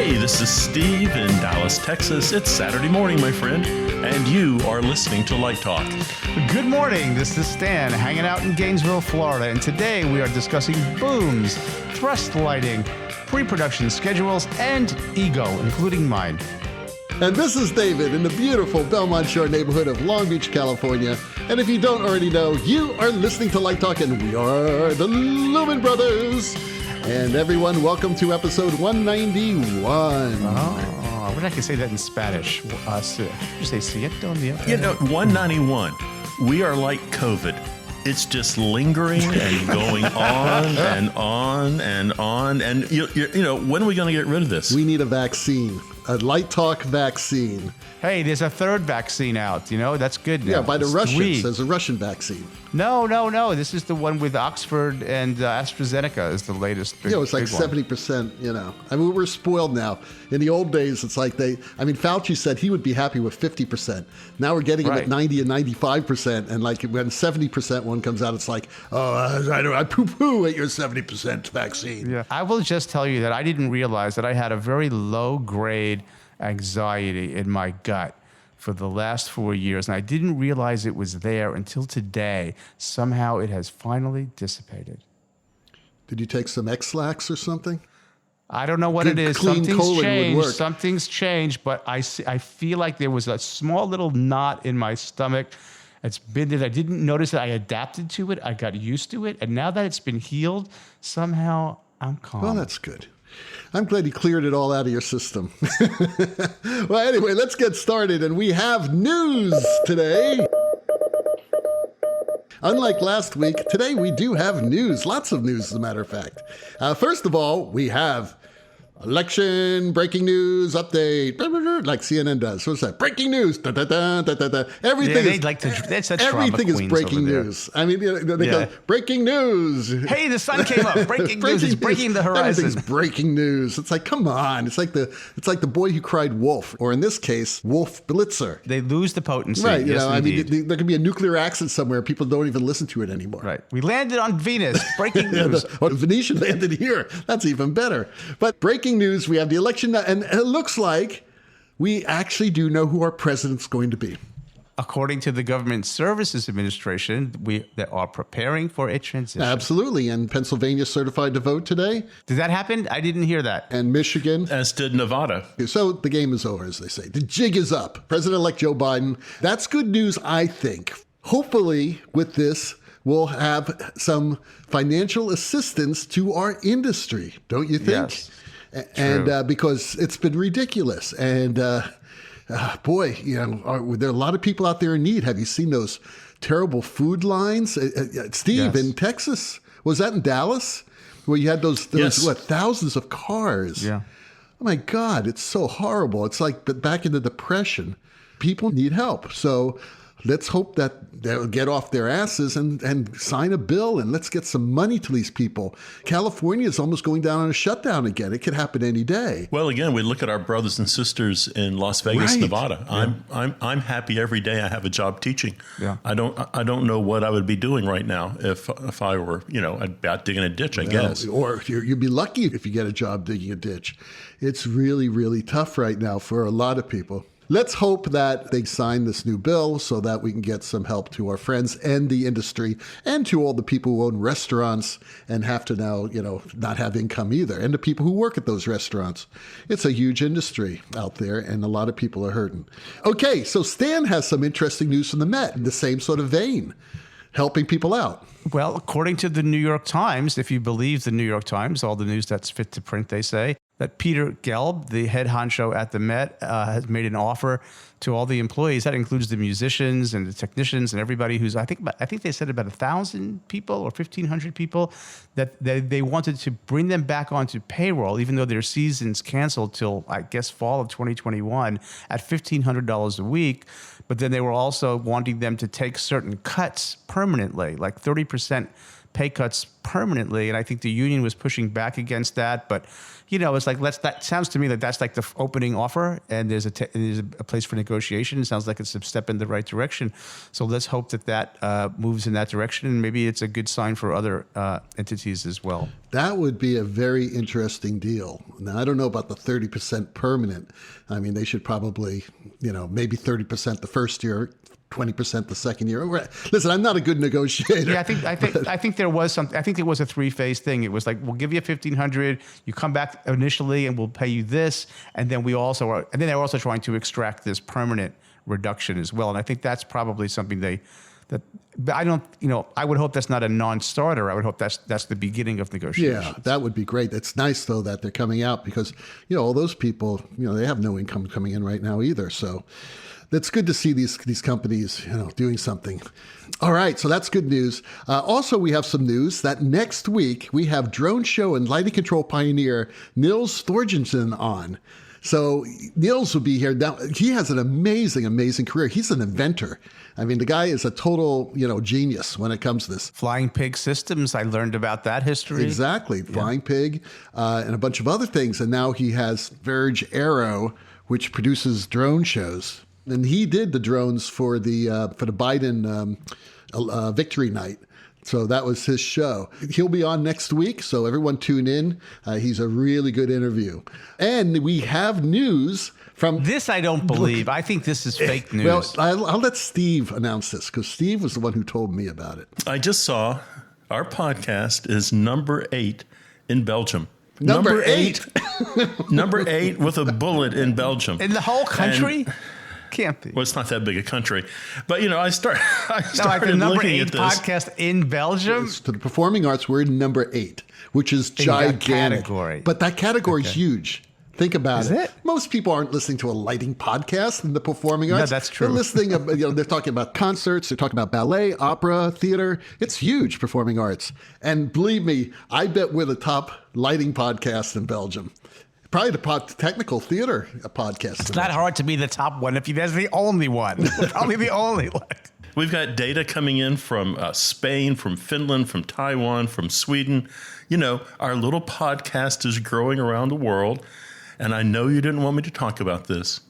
Hey, this is Steve in Dallas, Texas. It's Saturday morning, my friend, and you are listening to Light Talk. Good morning. This is Stan, hanging out in Gainesville, Florida, and today we are discussing booms, thrust lighting, pre-production schedules, and ego, including mine. And this is David in the beautiful Belmont Shore neighborhood of Long Beach, California. And if you don't already know, you are listening to Light Talk, and we are the Lumen Brothers. And everyone, welcome to episode 191. Oh, I wish I could say that in Spanish. You say siento? You know, 191, we are like COVID. It's just lingering and going on and on and on. And, you know, when are we going to get rid of this? We need a vaccine, a Light Talk vaccine. Hey, there's a third vaccine out. You know, that's good now. Yeah, by the It's Russians. 3. There's a Russian vaccine. No. This is the one with Oxford and AstraZeneca is the latest big, It's like big one. 70%, you know. I mean, we're spoiled now. In the old days, it's like Fauci said he would be happy with 50%. Now we're getting him at 90 and 95%. And like when 70% one comes out, it's like, I poo-poo at your 70% vaccine. Yeah. I will just tell you that I didn't realize that I had a very low-grade anxiety in my gut for the last 4 years, and I didn't realize it was there until today. Somehow it has finally dissipated. Did you take some X-Lax or something? I don't know what Good, it is. clean colon would work. Something's changed, but I feel like there was a small little knot in my stomach. It's been there. I didn't notice it. I adapted to it. I got used to it. And now that it's been healed, somehow I'm calm. Well, that's good. I'm glad you cleared it all out of your system. Well, anyway, let's get started. And we have news today. Unlike last week, today we do have news. Lots of news, as a matter of fact. First of all, we have election, breaking news, update, like CNN does. What's that? Breaking news. Da, da, da, da, da, da. Everything that's a trauma everything is queens breaking over there. news. I mean, they go, breaking news. Hey, the sun came up. Breaking news is breaking the horizon. Everything's breaking news. It's like, come on. It's like the boy who cried wolf, or in this case, Wolf Blitzer. They lose the potency. Right. Yes, I indeed. mean, there could be a nuclear accident somewhere. People don't even listen to it anymore. Right. We landed on Venus. Breaking news. The Venetian landed here. That's even better. But breaking news, we have the election, and it looks like we actually do know who our president's going to be. According to the Government Services Administration, they are preparing for a transition. Absolutely. And Pennsylvania certified to vote today. Did that happen? I didn't hear that. And Michigan. As did Nevada. So the game is over, as they say. The jig is up. President-elect Joe Biden. That's good news, I think. Hopefully, with this, we'll have some financial assistance to our industry, don't you think? Yes. And because it's been ridiculous. And boy, there are a lot of people out there in need. Have you seen those terrible food lines? Steve, in Texas, was that in Dallas? Where you had those thousands of cars? Yeah. Oh my God, it's so horrible. It's like back in the Depression. People need help. So let's hope that they'll get off their asses and sign a bill, and let's get some money to these people. California is almost going down on a shutdown again. It could happen any day. Well, again, we look at our brothers and sisters in Las Vegas, Right. Nevada. Yeah. I'm happy every day I have a job teaching. Yeah. I don't know what I would be doing right now if I were, I'd be out digging a ditch, I guess. Or you'd be lucky if you get a job digging a ditch. It's really, really tough right now for a lot of people. Let's hope that they sign this new bill so that we can get some help to our friends and the industry and to all the people who own restaurants and have to now, not have income either, and the people who work at those restaurants. It's a huge industry out there, and a lot of people are hurting. Okay, so Stan has some interesting news from the Met in the same sort of vein, helping people out. Well, according to the New York Times, if you believe the New York Times, all the news that's fit to print, they say, that Peter Gelb, the head honcho at the Met, has made an offer to all the employees. That includes the musicians and the technicians and everybody who's, I think they said about 1,000 people or 1,500 people, that they wanted to bring them back onto payroll, even though their season's canceled till, I guess, fall of 2021 at $1,500 a week. But then they were also wanting them to take certain cuts permanently, like 30% pay cuts permanently. And I think the union was pushing back against that. But, it's like, that sounds to me like that's like the opening offer, and there's a place for negotiation. It sounds like it's a step in the right direction. So let's hope that moves in that direction, and maybe it's a good sign for other entities as well. That would be a very interesting deal. Now, I don't know about the 30% permanent. I mean, they should probably, maybe 30% the first year, 20% the second year. Listen, I'm not a good negotiator. Yeah, I think there was some. I think it was a 3-phase thing. It was like, we'll give you $1,500. You come back initially, and we'll pay you this, and then they're also trying to extract this permanent reduction as well. And I think that's probably something but I don't. I would hope that's not a non-starter. I would hope that's the beginning of negotiations. Yeah, that would be great. It's nice though that they're coming out, because all those people, they have no income coming in right now either. So that's good to see these companies, doing something. All right, so that's good news. Also, we have some news that next week we have drone show and lighting control pioneer Nils Thorgensen on. So Nils will be here. Now, he has an amazing, amazing career. He's an inventor. I mean, the guy is a total, genius when it comes to this. Flying Pig Systems, I learned about that history. Exactly. Flying Pig and a bunch of other things. And now he has Verge Aero, which produces drone shows. And he did the drones for the Biden victory night. So that was his show. He'll be on next week, so everyone tune in. He's a really good interview. And we have news from... This I don't believe. I think this is fake news. Well, I'll let Steve announce this, because Steve was the one who told me about it. I just saw our podcast is number 8 in Belgium. Number 8? Number 8 with a bullet in Belgium. In the whole country? Can't be. Well, it's not that big a country. But, I started the number looking 8 at this. podcast in Belgium? To the performing arts, we're in number 8, which is gigantic. That category. But that category is huge. Think about it. Is it? Most people aren't listening to a lighting podcast in the performing arts. No, that's true. They're listening, they're talking about concerts, they're talking about ballet, opera, theater. It's huge, performing arts. And believe me, I bet we're the top lighting podcast in Belgium. Probably the technical theater podcast. It's not hard to be the top one if that's the only one. Probably the only one. We've got data coming in from Spain, from Finland, from Taiwan, from Sweden. Our little podcast is growing around the world. And I know you didn't want me to talk about this,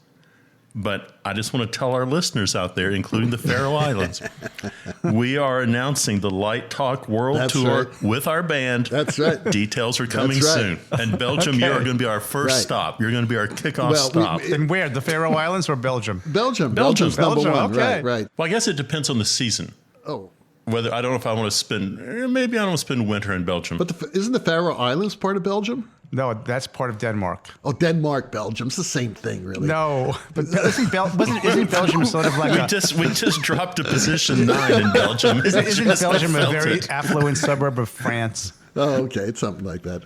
but I just want to tell our listeners out there, including the Faroe Islands, we are announcing the Light Talk World Tour with our band. That's right. Details are coming soon. And Belgium, you are going to be our first stop. You're going to be our kickoff stop. And where? The Faroe Islands or Belgium? Belgium's number one. Okay. Right. Well, I guess it depends on the season. Oh. Whether I don't know if I want to spend, maybe I don't want to spend winter in Belgium. But isn't the Faroe Islands part of Belgium? No, that's part of Denmark. Oh, Denmark, Belgium's the same thing, really. No, but isn't Belgium sort of like we just dropped to position 9 in Belgium. Isn't Belgium a very affluent suburb of France? Oh, okay. It's something like that.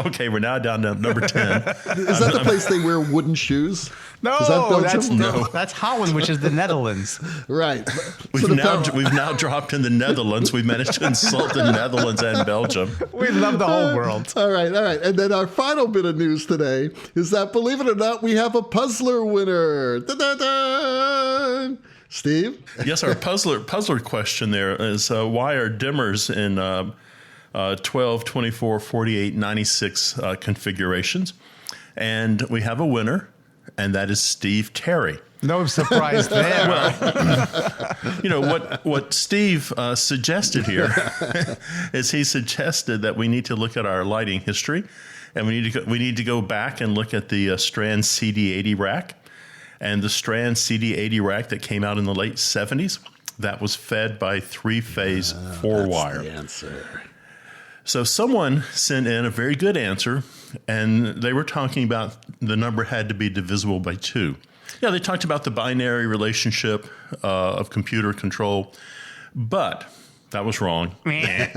Okay, we're now down to number 10. Is that the place they wear wooden shoes? No, is that Belgium? That's Holland, which is the Netherlands. Right. We've now dropped in the Netherlands. We've managed to insult the Netherlands and Belgium. We love the whole world. All right. And then our final bit of news today is that, believe it or not, we have a puzzler winner. Da-da-da! Steve? Yes, our puzzler question there is why are dimmers in 12, 24, 48, 96 configurations? And we have a winner, and that is Steve Terry. No surprise there. Well, what Steve suggested here is he suggested that we need to look at our lighting history, and we need to go back and look at the Strand CD80 rack, and the Strand CD80 rack that came out in the late 70s. That was fed by 3-phase 4-wire. That's the answer. So someone sent in a very good answer, and they were talking about the number had to be divisible by 2. Yeah, they talked about the binary relationship of computer control, but that was wrong. In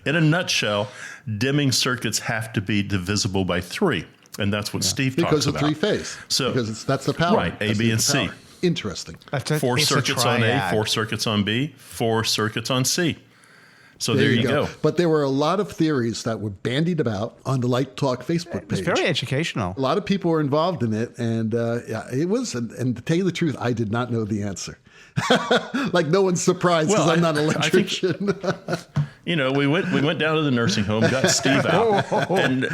a nutshell, dimming circuits have to be divisible by 3, and that's what Steve talks about. Because of 3-phase. So that's the power. Right, A, B, and C. Interesting. 4 circuits on A, 4 circuits on B, 4 circuits on C. So there you go. But there were a lot of theories that were bandied about on the Light Talk Facebook page. It's very educational. A lot of people were involved in it, and it was. And to tell you the truth, I did not know the answer. Like no one's surprised because I'm not an electrician. We went down to the nursing home, got Steve out, and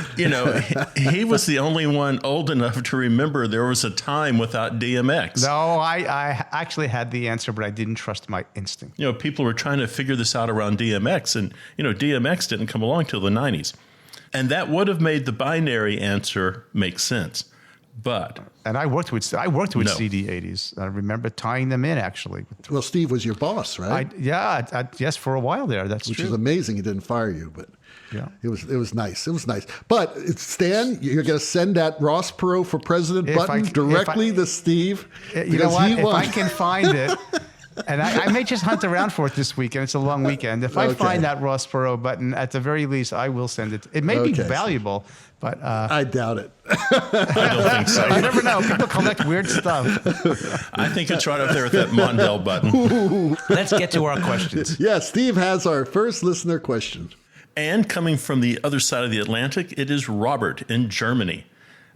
he was the only one old enough to remember there was a time without DMX. No, I actually had the answer, but I didn't trust my instinct. People were trying to figure this out around DMX, and DMX didn't come along till the 90s, and that would have made the binary answer make sense. And I worked with CD80s. I remember tying them in, actually. Well, Steve was your boss, right? Yes, for a while there. That's Which true. is amazing. He didn't fire you, but it was nice. It was nice. But Stan, you're going to send that Ross Perot for president button directly to Steve. You know what? If I can find it. And I may just hunt around for it this weekend. It's a long weekend. If I find that Ross Perot button, at the very least, I will send it. It may be valuable, but... I doubt it. I don't think so. You never know. People collect weird stuff. I think it's right up there with that Mondale button. Let's get to our questions. Yeah, Steve has our first listener question. And coming from the other side of the Atlantic, it is Robert in Germany.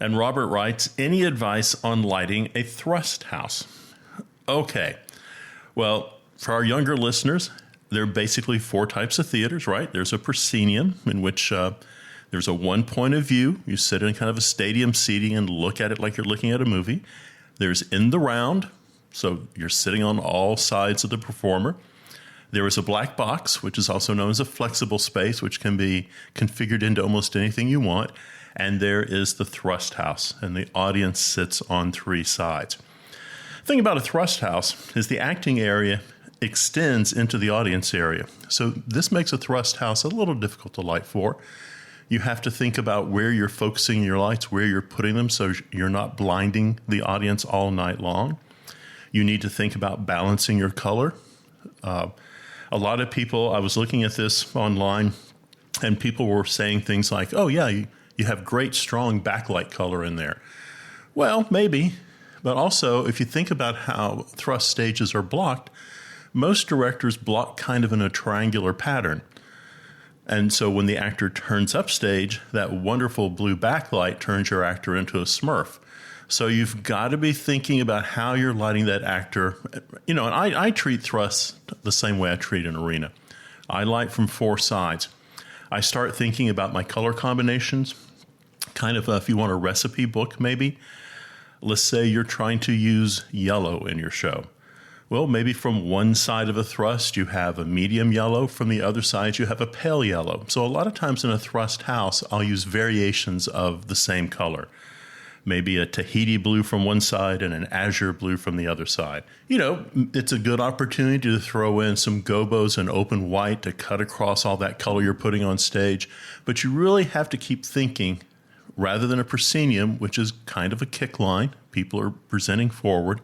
And Robert writes, any advice on lighting a thrust house? Okay. Well, for our younger listeners, there are basically 4 types of theaters, right? There's a proscenium, in which there's a one point of view. You sit in kind of a stadium seating and look at it like you're looking at a movie. There's in the round, so you're sitting on all sides of the performer. There is a black box, which is also known as a flexible space, which can be configured into almost anything you want. And there is the thrust house, and the audience sits on 3 sides. The thing about a thrust house is the acting area extends into the audience area. So this makes a thrust house a little difficult to light for. You have to think about where you're focusing your lights, where you're putting them, so you're not blinding the audience all night long. You need to think about balancing your color. A lot of people, I was looking at this online, and people were saying things like, oh yeah, you have great strong backlight color in there. Well, maybe. But also, if you think about how thrust stages are blocked, most directors block kind of in a triangular pattern. And so when the actor turns upstage, that wonderful blue backlight turns your actor into a Smurf. So you've got to be thinking about how you're lighting that actor. And I treat thrusts the same way I treat an arena. I light from 4 sides. I start thinking about my color combinations, kind of if you want a recipe book maybe. Let's say you're trying to use yellow in your show. Well, maybe from one side of a thrust, you have a medium yellow. From the other side, you have a pale yellow. So a lot of times in a thrust house, I'll use variations of the same color. Maybe a Tahiti blue from one side and an azure blue from the other side. It's a good opportunity to throw in some gobos and open white to cut across all that color you're putting on stage. But you really have to keep thinking, rather than a proscenium, which is kind of a kick line, people are presenting forward,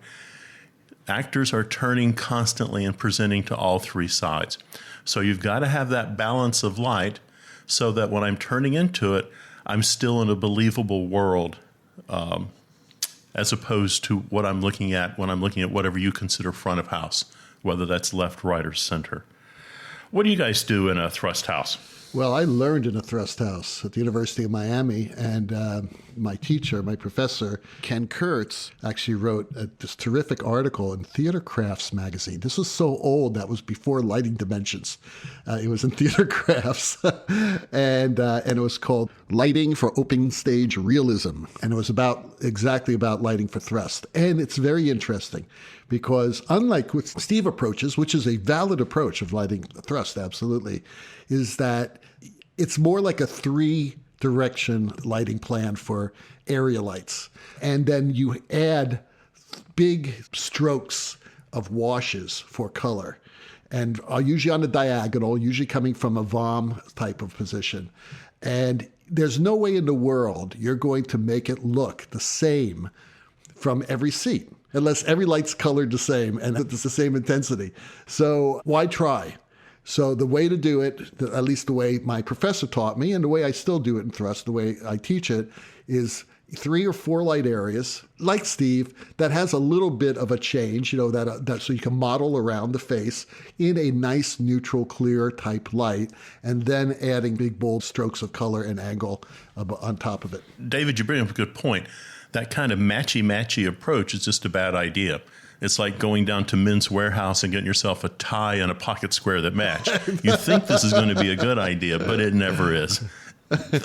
actors are turning constantly and presenting to all 3 sides. So you've got to have that balance of light so that when I'm turning into it, I'm still in a believable world, as opposed to what I'm looking at when I'm looking at whatever you consider front of house, whether that's left, right, or center. What do you guys do in a thrust house? Well, I learned in a thrust house at the University of Miami, and my teacher, my professor, Ken Kurtz, actually wrote this terrific article in Theater Crafts magazine. This was so old, that was before Lighting Dimensions. It was in Theater Crafts, and it was called Lighting for Open Stage Realism, and it was exactly about lighting for thrust. And it's very interesting, because unlike what Steve approaches, which is a valid approach of lighting thrust, absolutely, is that it's more like a 3-direction lighting plan for area lights. And then you add big strokes of washes for color. And usually on a diagonal, usually coming from a VOM type of position. And there's no way in the world you're going to make it look the same from every seat, unless every light's colored the same and it's the same intensity. So why try? So the way to do it, at least the way my professor taught me and the way I still do it in Thrust, the way I teach it, is 3 or 4 light areas, like Steve, that has a little bit of a change, that so you can model around the face in a nice, neutral, clear type light, and then adding big, bold strokes of color and angle on top of it. David, you bring up a good point. That kind of matchy-matchy approach is just a bad idea. It's like going down to Men's Warehouse and getting yourself a tie and a pocket square that match. You think this is going to be a good idea, but it never is.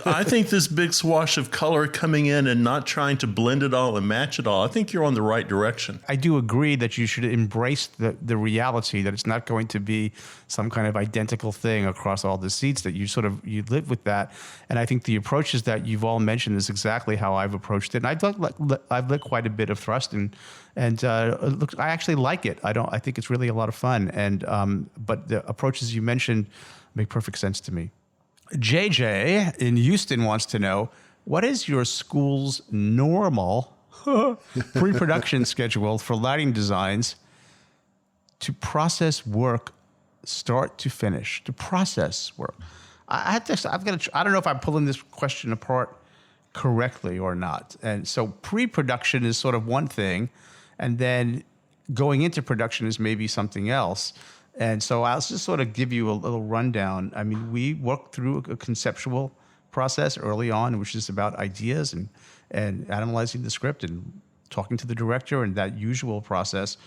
I think this big swash of color coming in and not trying to blend it all and match it all, I think you're on the right direction. I do agree that you should embrace the reality that it's not going to be some kind of identical thing across all the seats, that you live with that. And I think the approaches that you've all mentioned is exactly how I've approached it. And I've lit quite a bit of Thrust, and I actually like it. I think it's really a lot of fun. And but the approaches you mentioned make perfect sense to me. JJ in Houston wants to know, what is your school's normal pre-production schedule for lighting designs to process work start to finish? To process work. I don't know if I'm pulling this question apart correctly or not. And so pre-production is sort of one thing, and then going into production is maybe something else. And so I'll just sort of give you a little rundown. I mean, we worked through a conceptual process early on, which is about ideas and analyzing the script and talking to the director and that usual process.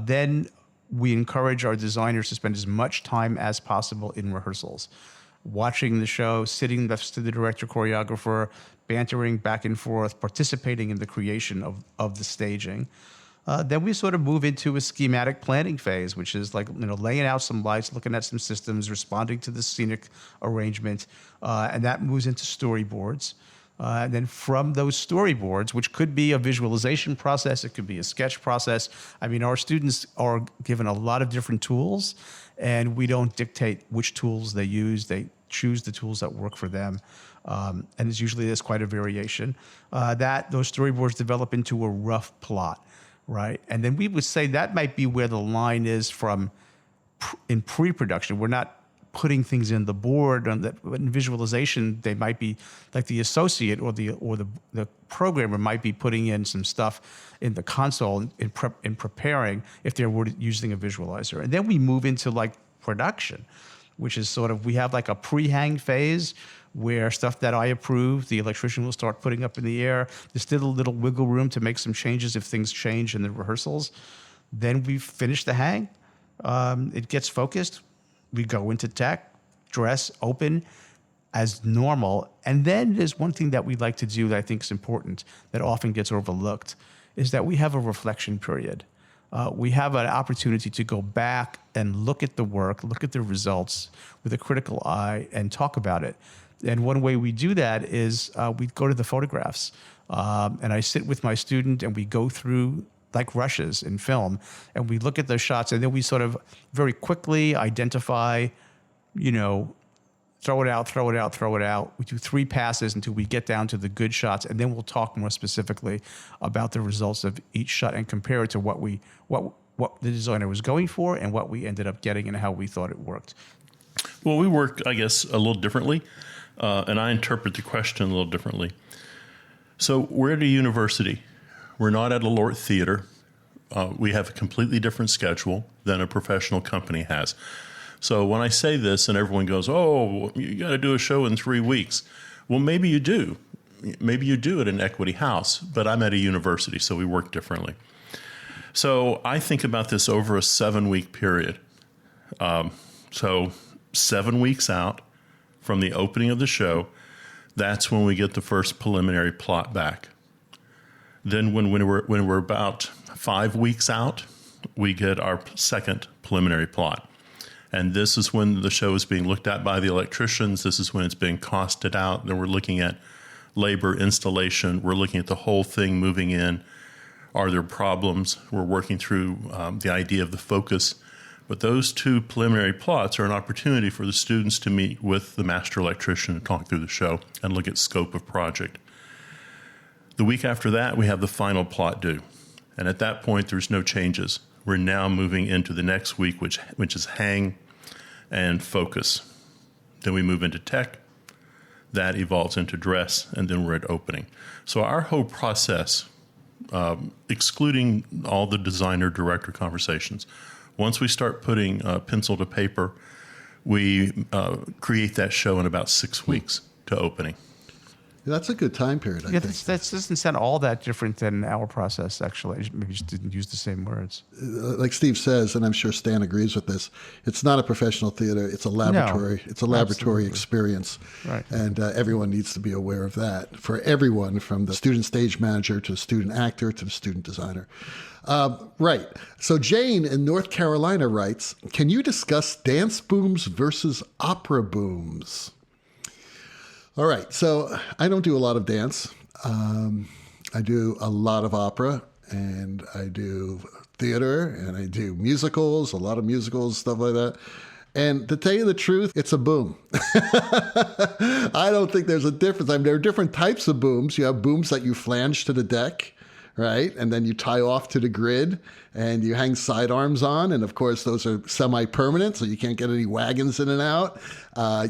Then we encourage our designers to spend as much time as possible in rehearsals, watching the show, sitting next to the director, choreographer, bantering back and forth, participating in the creation of the staging. Then we sort of move into a schematic planning phase, which is like, laying out some lights, looking at some systems, responding to the scenic arrangement, and that moves into storyboards. And then from those storyboards, which could be a visualization process, it could be a sketch process. I mean, our students are given a lot of different tools, and we don't dictate which tools they use. They choose the tools that work for them. And there's quite a variation. Those storyboards develop into a rough plot. Right. And then we would say that might be where the line is from in pre-production. We're not putting things in the board. In visualization, they might be like the associate or the programmer might be putting in some stuff in the console in preparing if they were using a visualizer. And then we move into like production, which is sort of, we have like a pre-hang phase where stuff that I approve, the electrician will start putting up in the air. There's still a little wiggle room to make some changes if things change in the rehearsals. Then we finish the hang. It gets focused. We go into tech, dress, open as normal. And then there's one thing that we like to do that I think is important that often gets overlooked, is that we have a reflection period. We have an opportunity to go back and look at the work, look at the results with a critical eye and talk about it. And one way we do that is we go to the photographs, and I sit with my student and we go through like rushes in film, and we look at those shots, and then we sort of very quickly identify, throw it out, throw it out, throw it out. We do 3 passes until we get down to the good shots, and then we'll talk more specifically about the results of each shot and compare it to what the designer was going for and what we ended up getting and how we thought it worked. Well, we work, I guess, a little differently, and I interpret the question a little differently. So we're at a university. We're not at a Lort Theater. We have a completely different schedule than a professional company has. So when I say this and everyone goes, oh, you got to do a show in 3 weeks. Well, maybe you do. Maybe you do at an equity house, but I'm at a university, so we work differently. So I think about this over a 7-week period. So 7 weeks out from the opening of the show, that's when we get the first preliminary plot back. Then when we're about 5 weeks out, we get our second preliminary plot. And this is when the show is being looked at by the electricians. This is when it's being costed out. Then we're looking at labor, installation. We're looking at the whole thing moving in. Are there problems? We're working through the idea of the focus. But those 2 preliminary plots are an opportunity for the students to meet with the master electrician and talk through the show and look at scope of project. The week after that, we have the final plot due. And at that point, there's no changes. We're now moving into the next week, which is hang. and focus. Then we move into tech. That evolves into dress, and then we're at opening. So our whole process, excluding all the designer-director conversations, once we start putting pencil to paper, we create that show in about 6 weeks to opening. That's a good time period, I think. That doesn't sound all that different than our process, actually. Maybe just didn't use the same words. Like Steve says, and I'm sure Stan agrees with this, it's not a professional theater. It's a laboratory. No, it's a laboratory absolutely. experience. Right. And everyone needs to be aware of that. For everyone, from the student stage manager to the student actor to the student designer. Right. So Jane in North Carolina writes, can you discuss dance booms versus opera booms? All right, so I don't do a lot of dance. I do a lot of opera, and I do theater, and I do musicals, a lot of musicals, stuff like that. And to tell you the truth, it's a boom. I don't think there's a difference. I mean, there are different types of booms. You have booms that you flange to the deck, right? And then you tie off to the grid and you hang sidearms on. And of course, those are semi-permanent, so you can't get any wagons in and out.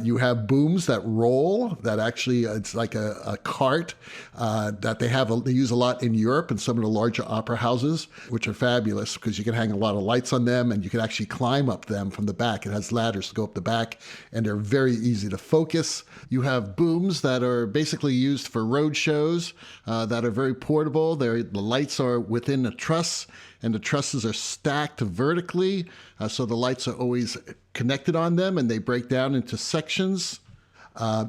You have booms that roll, that actually, it's like a cart that they use a lot in Europe and some of the larger opera houses, which are fabulous because you can hang a lot of lights on them and you can actually climb up them from the back. It has ladders to go up the back and they're very easy to focus. You have booms that are basically used for road shows that are very portable. The lights are within a truss, and the trusses are stacked vertically, so the lights are always connected on them, and they break down into sections.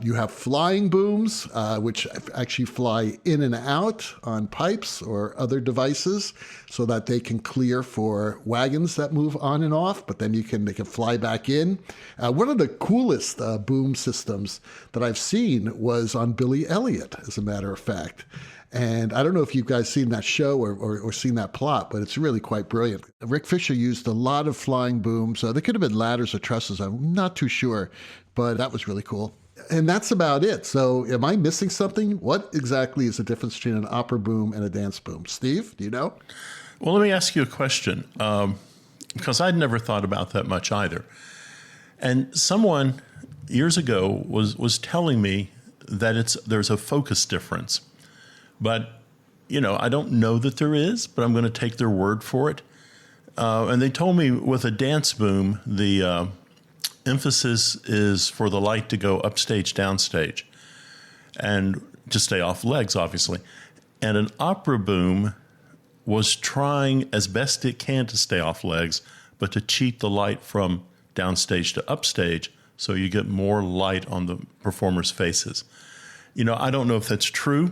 You have flying booms, which actually fly in and out on pipes or other devices so that they can clear for wagons that move on and off, but then they can fly back in. One of the coolest boom systems that I've seen was on Billy Elliot, as a matter of fact. And I don't know if you guys seen that show or seen that plot, but it's really quite brilliant. Rick Fisher used a lot of flying booms. There could have been ladders or trusses. I'm not too sure, but that was really cool. And that's about it. So am I missing something? What exactly is the difference between an opera boom and a dance boom? Steve, do you know? Well, let me ask you a question, because I'd never thought about that much either. And someone years ago was telling me that there's a focus difference. But, I don't know that there is, but I'm going to take their word for it. And they told me with a dance boom, the emphasis is for the light to go upstage, downstage, and to stay off legs, obviously. And an opera boom was trying as best it can to stay off legs, but to cheat the light from downstage to upstage so you get more light on the performers' faces. I don't know if that's true.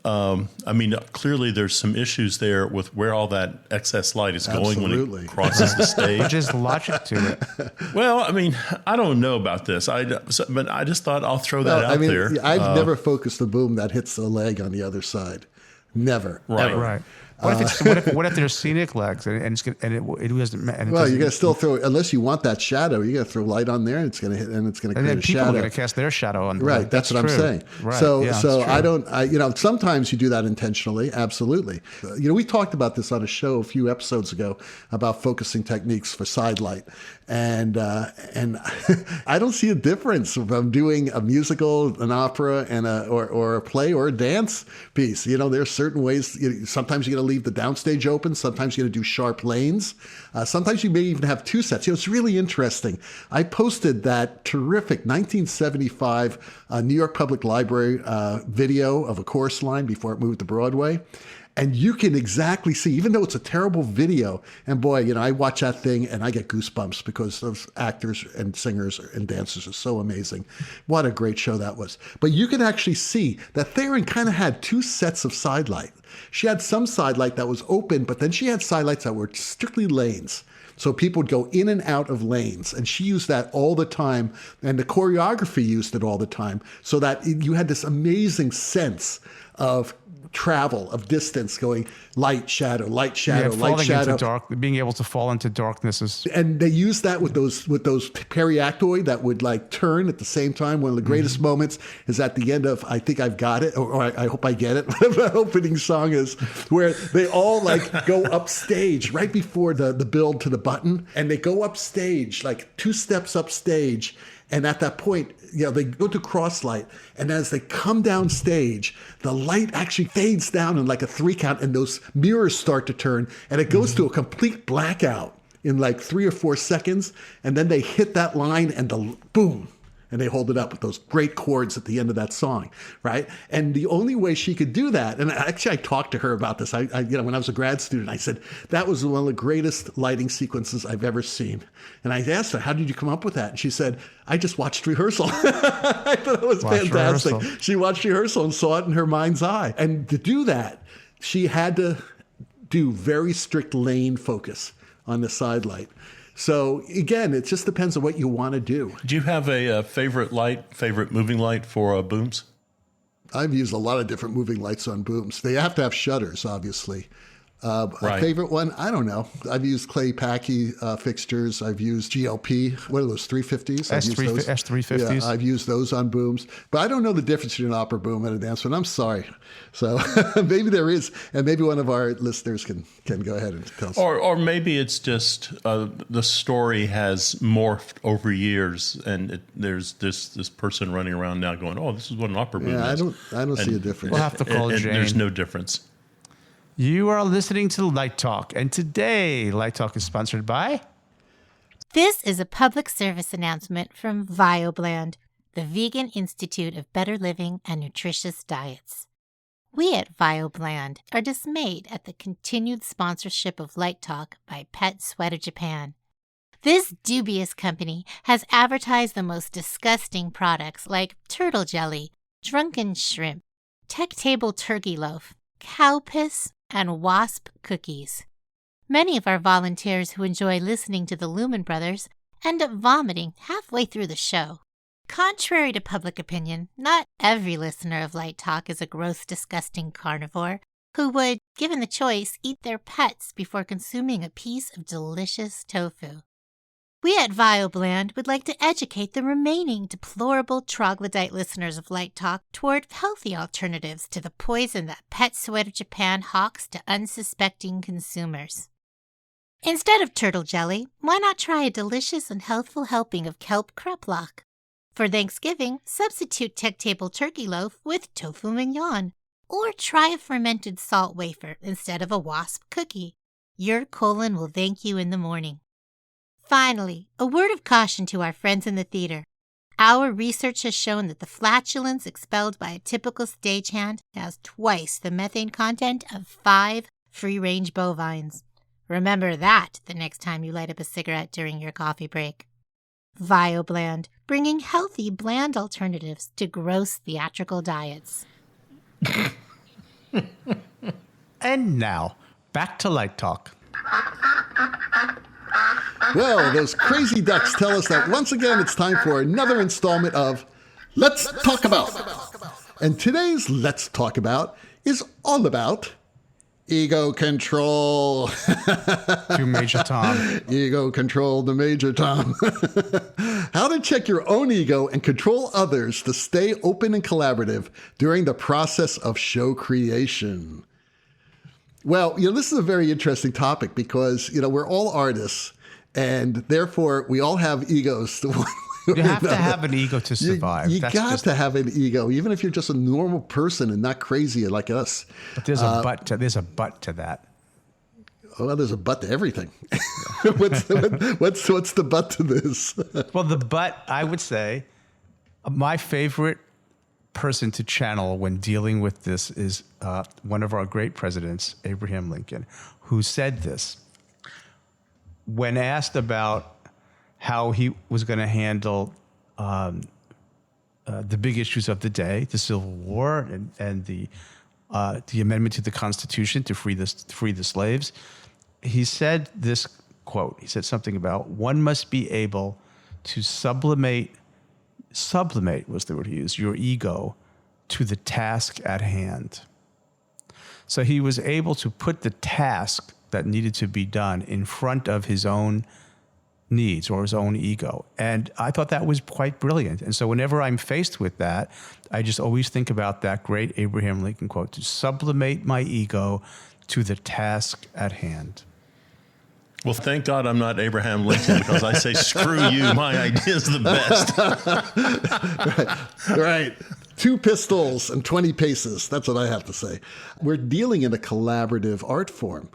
Clearly there's some issues there with where all that excess light is going when it crosses the stage. There's logic to it. Well, I don't know about this. But I just thought I'll throw that out there. I've never focused a boom that hits the leg on the other side. Never. Right. Ever. Right. What if there's scenic legs and it doesn't? Well, you got to still throw, unless you want that shadow, you got to throw light on there, and it's going to hit, and it's going to create a shadow. And then people are going to cast their shadow on. Right, that's what I'm saying. Right. So Yeah, sometimes you do that intentionally. Absolutely. We talked about this on a show a few episodes ago about focusing techniques for side light, and I don't see a difference from doing a musical, an opera, and or a play or a dance piece. There's certain ways. Sometimes you're going to leave the downstage open. Sometimes you're going to do sharp lanes. Sometimes you may even have two sets. It's really interesting. I posted that terrific 1975 New York Public Library video of a chorus line before it moved to Broadway. And you can exactly see, even though it's a terrible video, and boy, I watch that thing and I get goosebumps because those actors and singers and dancers are so amazing. What a great show that was. But you can actually see that Theron kind of had two sets of side light. She had some side light that was open, but then she had side lights that were strictly lanes. So people would go in and out of lanes, and she used that all the time, and the choreography used it all the time, so that you had this amazing sense of travel, of distance, going light, shadow, light, shadow, light, falling shadow. into dark, being able to fall into darkness is. And they use that with those periactoi that would like turn at the same time. One of the greatest moments is at the end of I Think I've Got It, or I Hope I Get It, whatever the opening song is, where they all like go upstage right before the build to the button, and they go upstage like 2 steps upstage. And at that point, they go to cross light. And as they come down stage, the light actually fades down in like a 3 count, and those mirrors start to turn, and it goes to a complete blackout in like 3 or 4 seconds. And then they hit that line, and boom. And they hold it up with those great chords at the end of that song, right? And the only way she could do that, and actually I talked to her about this. I when I was a grad student, I said, that was one of the greatest lighting sequences I've ever seen. And I asked her, how did you come up with that? And she said, I just watched rehearsal. I thought it was fantastic. Rehearsal. She watched rehearsal and saw it in her mind's eye. And to do that, she had to do very strict lane focus on the side light. So again, it just depends on what you want to do. Do you have a favorite moving light for booms? I've used a lot of different moving lights on booms. They have to have shutters, obviously. Right. A favorite one, I don't know. I've used Clay Packy fixtures. I've used GLP. What are those, 350s? S350s? Yeah, I've used those on booms. But I don't know the difference between an opera boom and a dance one. I'm sorry. So maybe there is, and maybe one of our listeners can go ahead and tell us. Or maybe it's just the story has morphed over years, and there's this person running around now going, oh, this is what an opera boom is. I don't see a difference. We'll have to call Jane. There's no difference. You are listening to Light Talk, and today Light Talk is sponsored by... This is a public service announcement from VioBland, the Vegan Institute of Better Living and Nutritious Diets. We at VioBland are dismayed at the continued sponsorship of Light Talk by Pet Sweater Japan. This dubious company has advertised the most disgusting products like turtle jelly, drunken shrimp, tech table turkey loaf, cow piss, and wasp cookies. Many of our volunteers who enjoy listening to the Lumen Brothers end up vomiting halfway through the show. Contrary to public opinion, not every listener of Light Talk is a gross, disgusting carnivore who would, given the choice, eat their pets before consuming a piece of delicious tofu. We at VioBland would like to educate the remaining deplorable troglodyte listeners of Light Talk toward healthy alternatives to the poison that Pet Sweater Japan hawks to unsuspecting consumers. Instead of turtle jelly, why not try a delicious and healthful helping of kelp kreplach? For Thanksgiving, substitute tech table turkey loaf with tofu mignon, or try a fermented salt wafer instead of a wasp cookie. Your colon will thank you in the morning. Finally, a word of caution to our friends in the theater. Our research has shown that the flatulence expelled by a typical stagehand has twice the methane content of 5 free-range bovines. Remember that the next time you light up a cigarette during your coffee break. VioBland, bringing healthy, bland alternatives to gross theatrical diets. And now, back to Light Talk. Well, those crazy ducks tell us that once again it's time for another installment of Let's Talk About. And today's Let's Talk About is all about ego control. To Major Tom. Ego control to Major Tom. How to check your own ego and control others to stay open and collaborative during the process of show creation. Well, this is a very interesting topic because, we're all artists and therefore we all have egos. You have to have an ego to survive. You got to have an ego, even if you're just a normal person and not crazy like us. But there's a but to that. Well, there's a but to everything. What's the but to this? Well, the but, I would say, my favorite person to channel when dealing with this is one of our great presidents, Abraham Lincoln, who said this when asked about how he was going to handle the big issues of the day, the Civil War and the amendment to the Constitution to free the slaves. He said this quote. He said something about one must be able to sublimate was the word he used, your ego to the task at hand. So he was able to put the task that needed to be done in front of his own needs or his own ego. And I thought that was quite brilliant. And so whenever I'm faced with that, I just always think about that great Abraham Lincoln quote, to sublimate my ego to the task at hand. Well, thank God I'm not Abraham Lincoln, because I say, screw you, my idea's the best. Right. 2 pistols and 20 paces. That's what I have to say. We're dealing in a collaborative art form.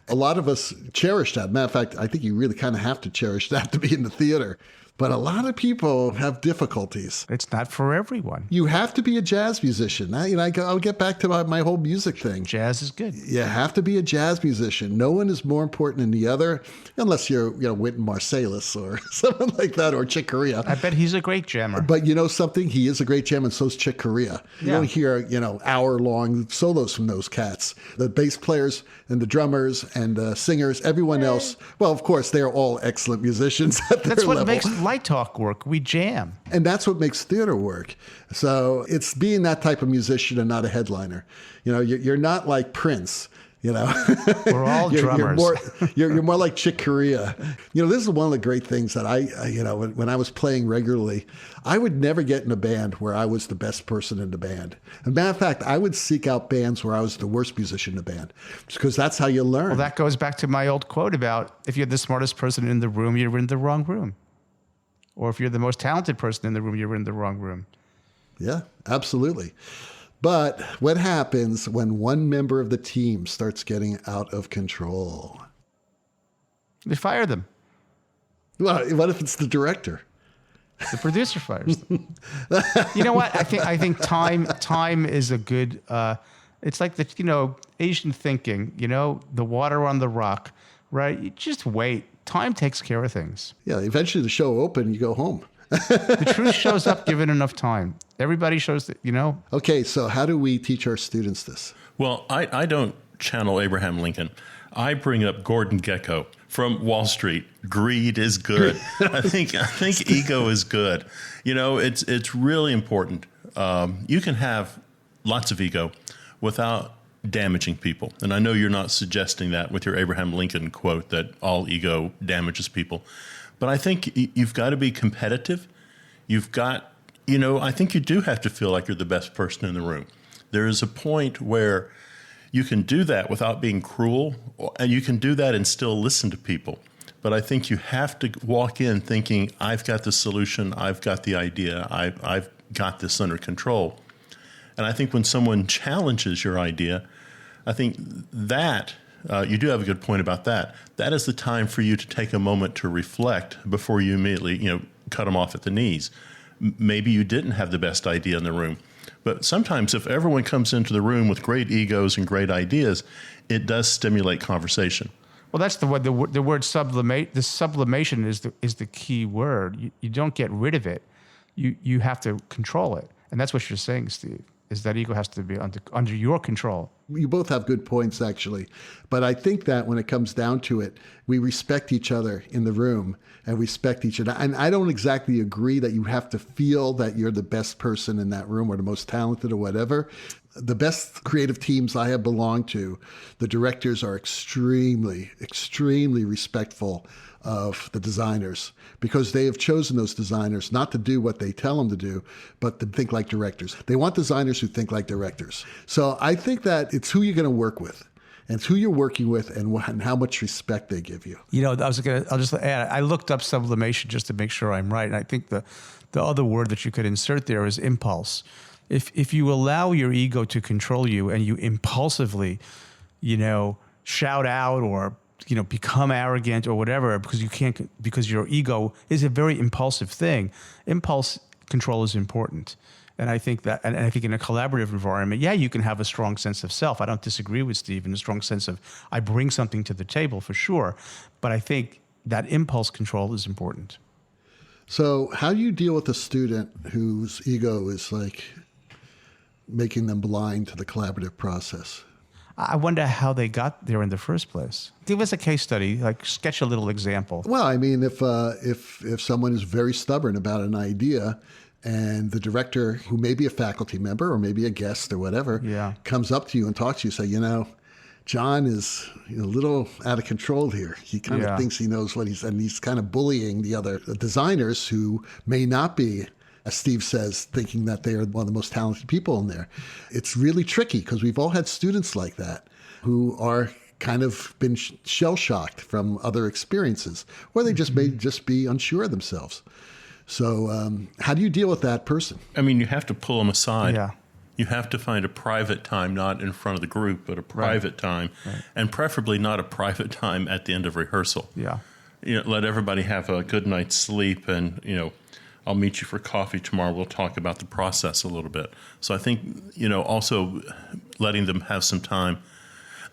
A lot of us cherish that. Matter of fact, I think you really kind of have to cherish that to be in the theater. But a lot of people have difficulties. It's not for everyone. You have to be a jazz musician. I'll get back to my whole music thing. Jazz is good. You have to be a jazz musician. No one is more important than the other, unless you're, Wynton Marsalis or someone like that, or Chick Corea. I bet he's a great jammer. But you know something? He is a great jammer, and so is Chick Corea. You don't hear, hour-long solos from those cats. The bass players and the drummers and the singers, everyone else, well, of course, they're all excellent musicians at their level. That's what makes Light Talk work. We jam. And that's what makes theater work. So it's being that type of musician and not a headliner. You're not like Prince. We're all drummers. You're more like Chick Corea. This is one of the great things that when I was playing regularly, I would never get in a band where I was the best person in the band. As a matter of fact, I would seek out bands where I was the worst musician in the band, because that's how you learn. Well, that goes back to my old quote about, if you're the smartest person in the room, you're in the wrong room. Or if you're the most talented person in the room, you're in the wrong room. Yeah, absolutely. But what happens when one member of the team starts getting out of control? They fire them. Well, what if it's the director? The producer fires them. You know what? I think time is a good. It's like the Asian thinking. The water on the rock, right? You just wait. Time takes care of things. Yeah, eventually the show open, you go home. The truth shows up given enough time. Everybody shows that, Okay, so how do we teach our students this? Well, I don't channel Abraham Lincoln. I bring up Gordon Gekko from Wall Street. Greed is good. I think ego is good. It's really important. You can have lots of ego without damaging people. And I know you're not suggesting that with your Abraham Lincoln quote that all ego damages people. But I think you've got to be competitive. You've got, I think you do have to feel like you're the best person in the room. There is a point where you can do that without being cruel, and you can do that and still listen to people. But I think you have to walk in thinking, I've got the solution, I've got the idea, I've got this under control. And I think when someone challenges your idea, I think that you do have a good point about that. That is the time for you to take a moment to reflect before you immediately, cut them off at the knees. Maybe you didn't have the best idea in the room. But sometimes if everyone comes into the room with great egos and great ideas, it does stimulate conversation. Well, that's the word sublimate. The sublimation is the key word. You don't get rid of it. You have to control it. And that's what you're saying, Steve, is that ego has to be under your control. You both have good points, actually. But I think that when it comes down to it, we respect each other in the room and respect each other. And I don't exactly agree that you have to feel that you're the best person in that room or the most talented or whatever. The best creative teams I have belonged to, the directors are extremely, extremely respectful of the designers, because they have chosen those designers not to do what they tell them to do, but to think like directors. They want designers who think like directors. So I think that it's who you're going to work with, and it's who you're working with, and how much respect they give you. I'll just add, I looked up sublimation just to make sure I'm right. And I think the other word that you could insert there is impulse. If you allow your ego to control you and you impulsively, shout out or become arrogant or whatever, because your ego is a very impulsive thing. Impulse control is important. And I think and I think in a collaborative environment, you can have a strong sense of self. I don't disagree with Steve in a strong sense of I bring something to the table for sure. But I think that impulse control is important. So how do you deal with a student whose ego is like making them blind to the collaborative process? I wonder how they got there in the first place. Give us a case study, like sketch a little example. Well, I mean, if someone is very stubborn about an idea and the director, who may be a faculty member or maybe a guest or whatever, comes up to you and talks to you, say, John is a little out of control here. He kind of thinks he knows what he's kind of bullying the other designers who may not be, as Steve says, thinking that they are one of the most talented people in there. It's really tricky because we've all had students like that who are kind of been shell-shocked from other experiences, or they just may just be unsure of themselves. So how do you deal with that person? I mean, you have to pull them aside. Yeah. You have to find a private time, not in front of the group, but a private time, and preferably not a private time at the end of rehearsal. Yeah. Let everybody have a good night's sleep, and, I'll meet you for coffee tomorrow. We'll talk about the process a little bit. So I think, also letting them have some time.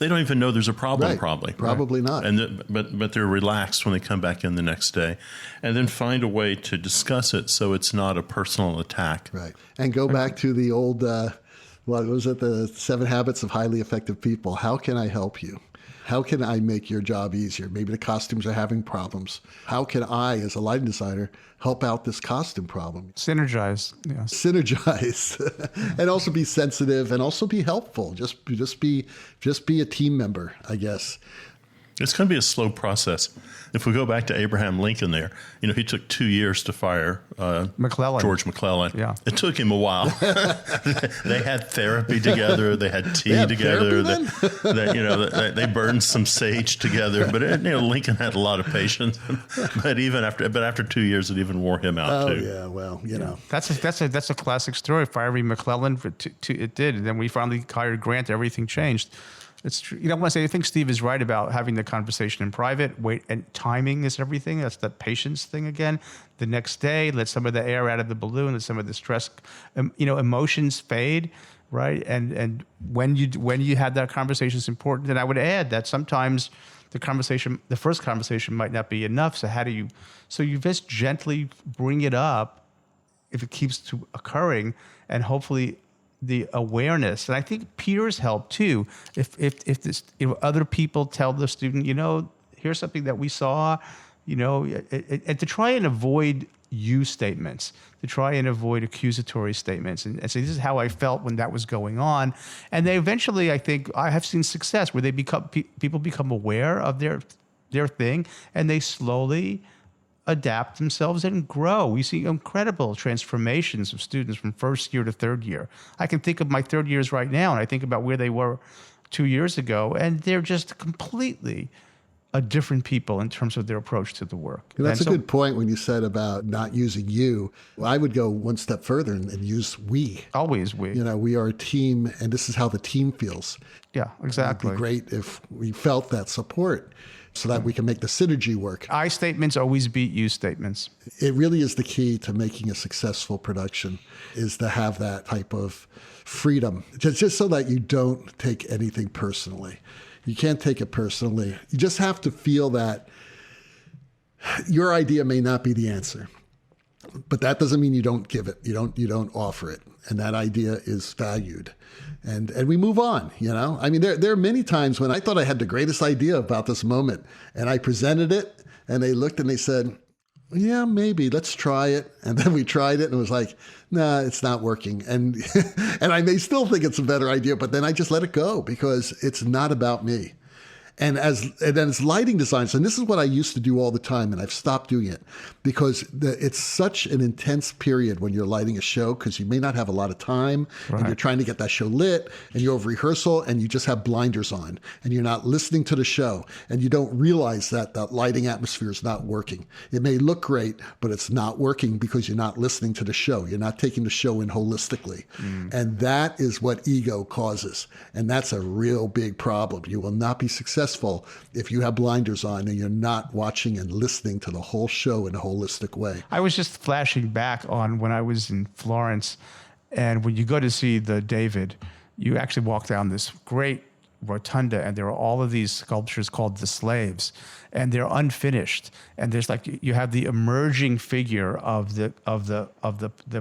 They don't even know there's a problem, probably. Probably not. But they're relaxed when they come back in the next day. And then find a way to discuss it so it's not a personal attack. Right. And go back to the old, what was it, the 7 Habits of Highly Effective People. How can I help you? How can I make your job easier? Maybe the costumes are having problems. How can I, as a lighting designer, help out this costume problem? Synergize. Yeah. Synergize. And also be sensitive and also be helpful. Just be a team member, I guess. It's going to be a slow process. If we go back to Abraham Lincoln there, he took 2 years to fire George McClellan. Yeah. It took him a while. They had therapy together. They had tea together. They burned some sage together. But Lincoln had a lot of patience. But after 2 years, it even wore him out too. Oh yeah, well, That's a classic story. Firing McClellan, it did, and then we finally hired Grant. Everything changed. It's true. I think Steve is right about having the conversation in private. Wait, and timing is everything. That's the patience thing again. The next day, let some of the air out of the balloon, let some of the stress, emotions fade, right? And when you have that conversation, it's important. And I would add that sometimes the first conversation might not be enough. So you just gently bring it up if it keeps to occurring, and hopefully the awareness. And I think peers help too. If other people tell the student, here's something that we saw, and to try and avoid you statements, to try and avoid accusatory statements, and say, this is how I felt when that was going on. And they eventually, I think, I have seen success where people become aware of their thing, and they slowly adapt themselves and grow. We see incredible transformations of students from first year to third year. I can think of my third years right now, and I think about where they were 2 years ago, and they're just completely a different people in terms of their approach to the work. And that's a good point when you said about not using you. Well, I would go one step further and use we. Always we. We are a team, and this is how the team feels. Yeah, exactly. It would be great if we felt that support, so that we can make the synergy work. I statements always beat you statements. It really is the key to making a successful production, is to have that type of freedom, just so that you don't take anything personally. You can't take it personally. You just have to feel that your idea may not be the answer, but that doesn't mean you don't give it. You don't offer it, and that idea is valued. And we move on, I mean, there are many times when I thought I had the greatest idea about this moment, and I presented it, and they looked and they said, yeah, maybe, let's try it. And then we tried it, and it was like, nah, it's not working. And and I may still think it's a better idea, but then I just let it go because it's not about me. And then as lighting designers, and this is what I used to do all the time, and I've stopped doing it because it's such an intense period when you're lighting a show, because you may not have a lot of time, and you're trying to get that show lit, and you're over rehearsal, and you just have blinders on, and you're not listening to the show, and you don't realize that that lighting atmosphere is not working. It may look great, but it's not working because you're not listening to the show. You're not taking the show in holistically. And that is what ego causes. And that's a real big problem. You will not be successful if you have blinders on and you're not watching and listening to the whole show in a holistic way. I was just flashing back on when I was in Florence, and when you go to see the David, you actually walk down this great rotunda, and there are all of these sculptures called the slaves, and they're unfinished. And there's you have the emerging figure of the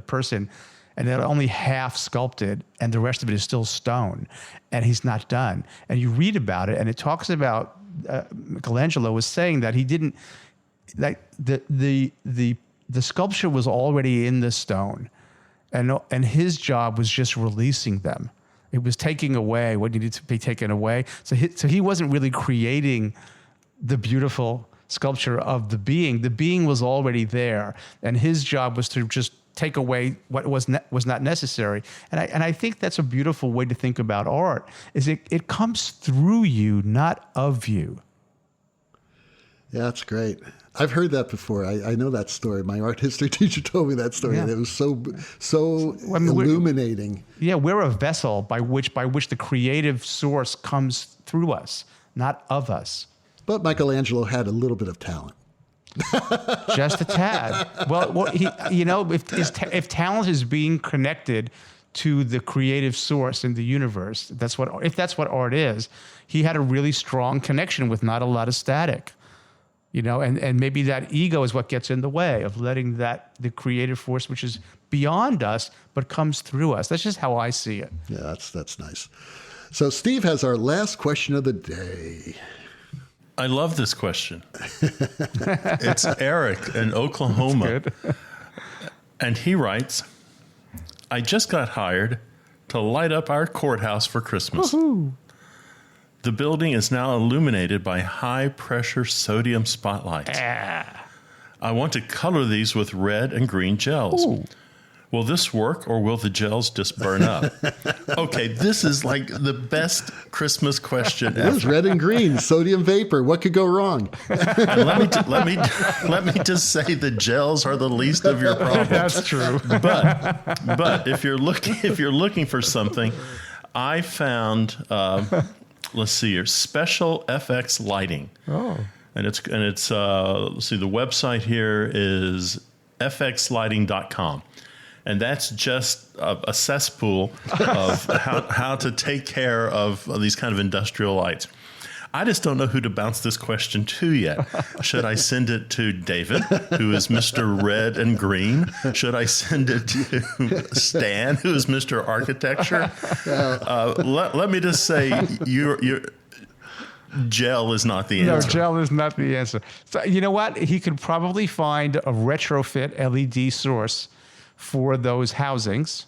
person, and they're only half sculpted, and the rest of it is still stone, and he's not done. And you read about it, and it talks about Michelangelo was saying that he didn't, like the sculpture was already in the stone, And his job was just releasing them. It was taking away what needed to be taken away. So he wasn't really creating the beautiful sculpture of the being. The being was already there, and his job was to just take away what was not necessary. And I think that's a beautiful way to think about art. Is it comes through you, not of you. Yeah, that's great. I've heard that before. I know that story. My art history teacher told me that story, and it was so illuminating. We're a vessel by which the creative source comes through us, not of us. But Michelangelo had a little bit of talent. Just a tad. Well, if talent is being connected to the creative source in the universe, if that's what art is, he had a really strong connection with not a lot of static. And maybe that ego is what gets in the way of letting the creative force, which is beyond us, but comes through us. That's just how I see it. Yeah, that's nice. So Steve has our last question of the day. I love this question. It's Eric in Oklahoma. That's good. And he writes, I just got hired to light up our courthouse for Christmas. Woohoo. The building is now illuminated by high-pressure sodium spotlights. I want to color these with red and green gels. Ooh. Will this work, or will the gels just burn up? Okay, this is like the best Christmas question ever. It is red and green, sodium vapor. What could go wrong? And let me just say the gels are the least of your problems. That's true. But if you're looking for something, I found. Let's see here, Special FX Lighting. Oh. And it's let's see, the website here is fxlighting.com. And that's just a cesspool of how to take care of these kind of industrial lights. I just don't know who to bounce this question to yet. Should I send it to David, who is Mr. Red and Green? Should I send it to Stan, who is Mr. Architecture? Let me just say, your gel is not the answer. No, gel is not the answer. So you know what? He could probably find a retrofit LED source for those housings.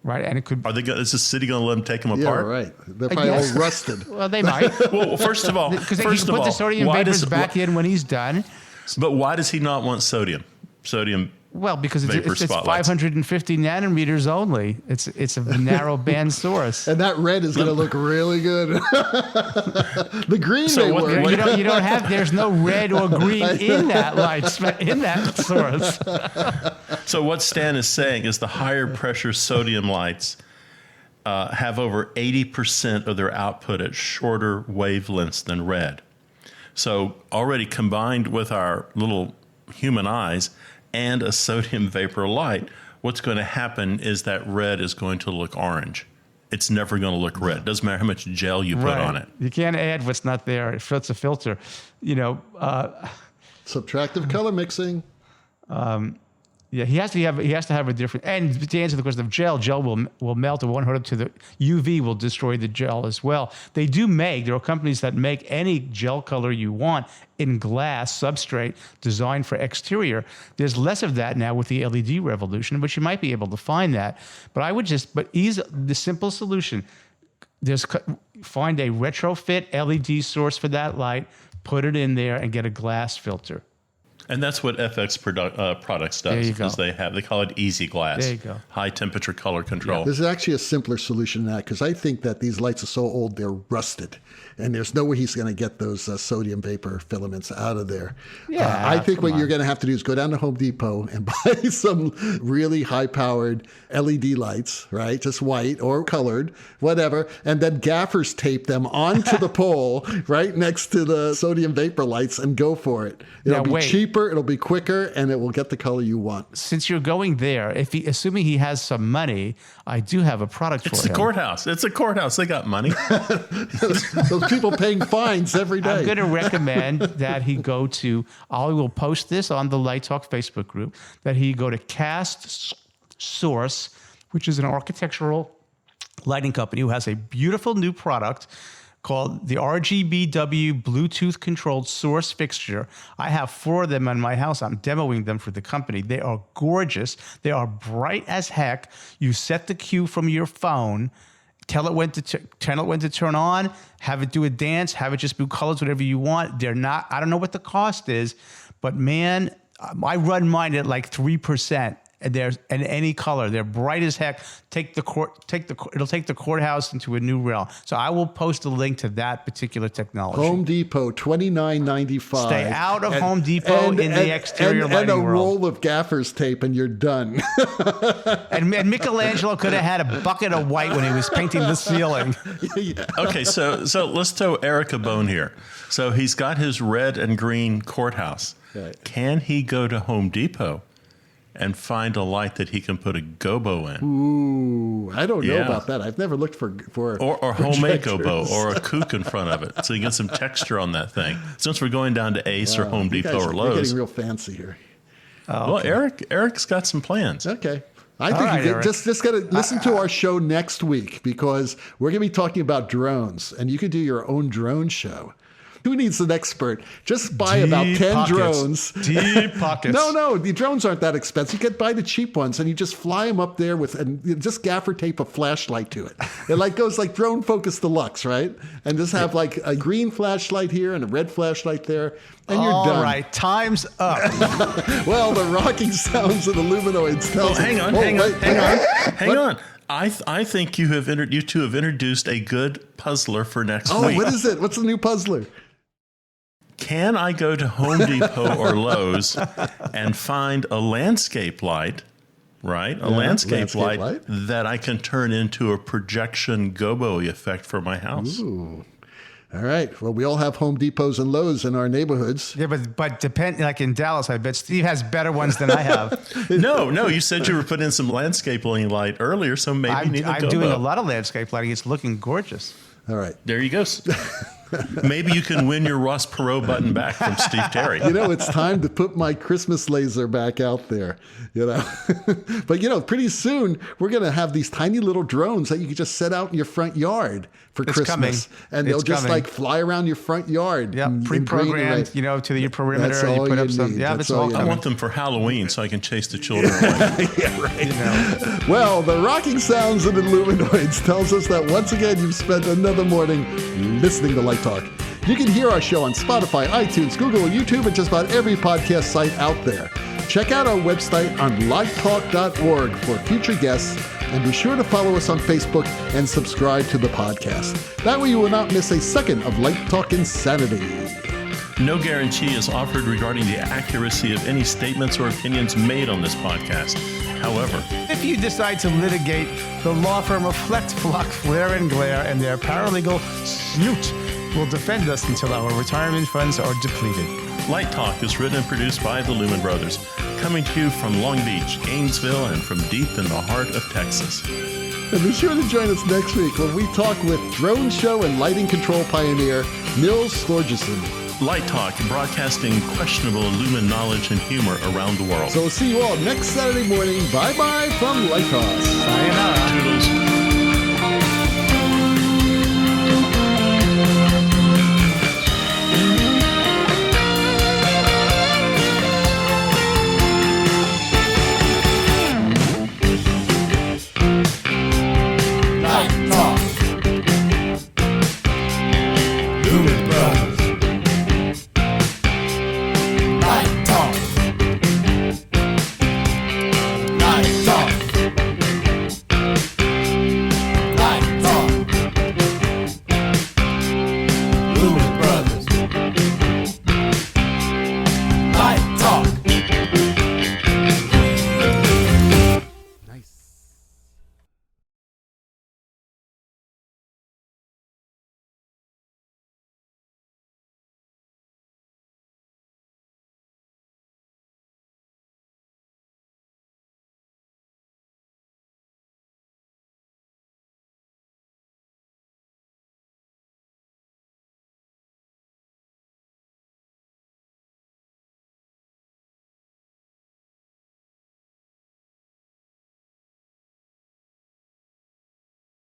Right, and it could. Is the city going to let them take them apart? Yeah, right. They're probably all rusted. Well, they might. Well, first of all, because he can put the sodium vapors back in when he's done. But why does he not want sodium? Well, because it's 550 nanometers only. It's a narrow band source. And that red is going to look really good. The green may work. You don't have. There's no red or green in that light in that source. So what Stan is saying is the higher pressure sodium lights have over 80% of their output at shorter wavelengths than red. So already combined with our little human eyes and a sodium vapor light, what's going to happen is that red is going to look orange. It's never going to look red. Doesn't matter how much gel you put on it. You can't add what's not there. It's a filter. Subtractive color mixing. Yeah, he has to have a different. And to answer the question of gel will melt, and 100 to the UV will destroy the gel as well. There are companies that make any gel color you want in glass substrate designed for exterior. There's less of that now with the LED revolution, but you might be able to find that. But the simple solution, find a retrofit LED source for that light, put it in there, and get a glass filter. And that's what FX Products does. Because they call it Easy Glass. There you go. High temperature color control. Yeah. There's actually a simpler solution than that, because I think that these lights are so old they're rusted, and there's no way he's going to get those sodium vapor filaments out of there. Yeah, I think what you're going to have to do is go down to Home Depot and buy some really high-powered LED lights, right? Just white or colored, whatever, and then gaffers tape them onto the pole right next to the sodium vapor lights and go for it. It'll be cheaper, it'll be quicker, and it will get the color you want. Since you're going there, assuming he has some money, I do have a product for him. It's the courthouse. It's a courthouse. They got money. Those people paying fines every day. I'm going to recommend that he go to, I will post this on the Light Talk Facebook group, that he go to Cast Source, which is an architectural lighting company who has a beautiful new product called the RGBW Bluetooth controlled source fixture. I have 4 of them in my house. I'm demoing them for the company. They are gorgeous. They are bright as heck. You set the cue from your phone, tell it when to turn on, have it do a dance, have it just do colors, whatever you want. They're not, I don't know what the cost is, but man, I run mine at like 3%. And they're in any color. They're bright as heck. It'll take the courthouse into a new realm. So I will post a link to that particular technology. Home Depot, $29.95. Stay out of Home Depot in the exterior lighting and a world. roll of gaffer's tape, and you're done. And Michelangelo could have had a bucket of white when he was painting the ceiling. Okay, so let's throw Eric a bone here. So he's got his red and green courthouse. Right. Can he go to Home Depot and find a light that he can put a gobo in? Ooh, I don't know about that. I've never looked for or homemade gobo or a kook in front of it, so you get some texture on that thing. Since we're going down to Ace or Home Depot or Lowe's, we're getting real fancy here. Oh, okay. Well, Eric's got some plans. Okay. I think you just got to listen to our show next week, because we're going to be talking about drones, and you can do your own drone show. Who needs an expert? Just buy about 10 drones. Deep pockets. No, the drones aren't that expensive. You can buy the cheap ones, and you just fly them up there and just gaffer tape a flashlight to it. It like goes like Drone Focus Deluxe, right? And just have like a green flashlight here and a red flashlight there, and you're done. All right, time's up. Well, the rocking sounds of the luminoids tells hang on. I think you two have introduced a good puzzler for next week. Oh, what is it? What's the new puzzler? Can I go to Home Depot or Lowe's and find a landscape light, right? A landscape light that I can turn into a projection gobo effect for my house. Ooh. All right. Well, we all have Home Depots and Lowe's in our neighborhoods. Yeah, but like in Dallas, I bet Steve has better ones than I have. No, you said you were putting in some landscape light earlier, so maybe you need a gobo. I'm doing a lot of landscape lighting. It's looking gorgeous. All right. There you go. Maybe you can win your Ross Perot button back from Steve Terry. It's time to put my Christmas laser back out there, But, pretty soon we're going to have these tiny little drones that you can just set out in your front yard for Christmas. And they'll just like fly around your front yard. Yeah, pre-programmed, to your perimeter. That's all you put you up some. need. Yeah, that's all you I want them for Halloween so I can chase the children away. Yeah, right. Well, the rocking sounds of the luminoids tells us that once again you've spent another morning listening to Light Talk. You can hear our show on Spotify, iTunes, Google, YouTube, and just about every podcast site out there. Check out our website on lighttalk.org for future guests, and be sure to follow us on Facebook and subscribe to the podcast. That way you will not miss a second of Light Talk insanity. No guarantee is offered regarding the accuracy of any statements or opinions made on this podcast. However, if you decide to litigate, the law firm of Flex, Flock, Flare, and Glare and their paralegal Snoot will defend us until our retirement funds are depleted. Light Talk is written and produced by the Lumen Brothers, coming to you from Long Beach, Gainesville, and from deep in the heart of Texas. And be sure to join us next week when we talk with drone show and lighting control pioneer Nils Storgeson. Light Talk, broadcasting questionable Lumen knowledge and humor around the world. So we'll see you all next Saturday morning. Bye-bye from Light Talk. Sayonara. Toodles.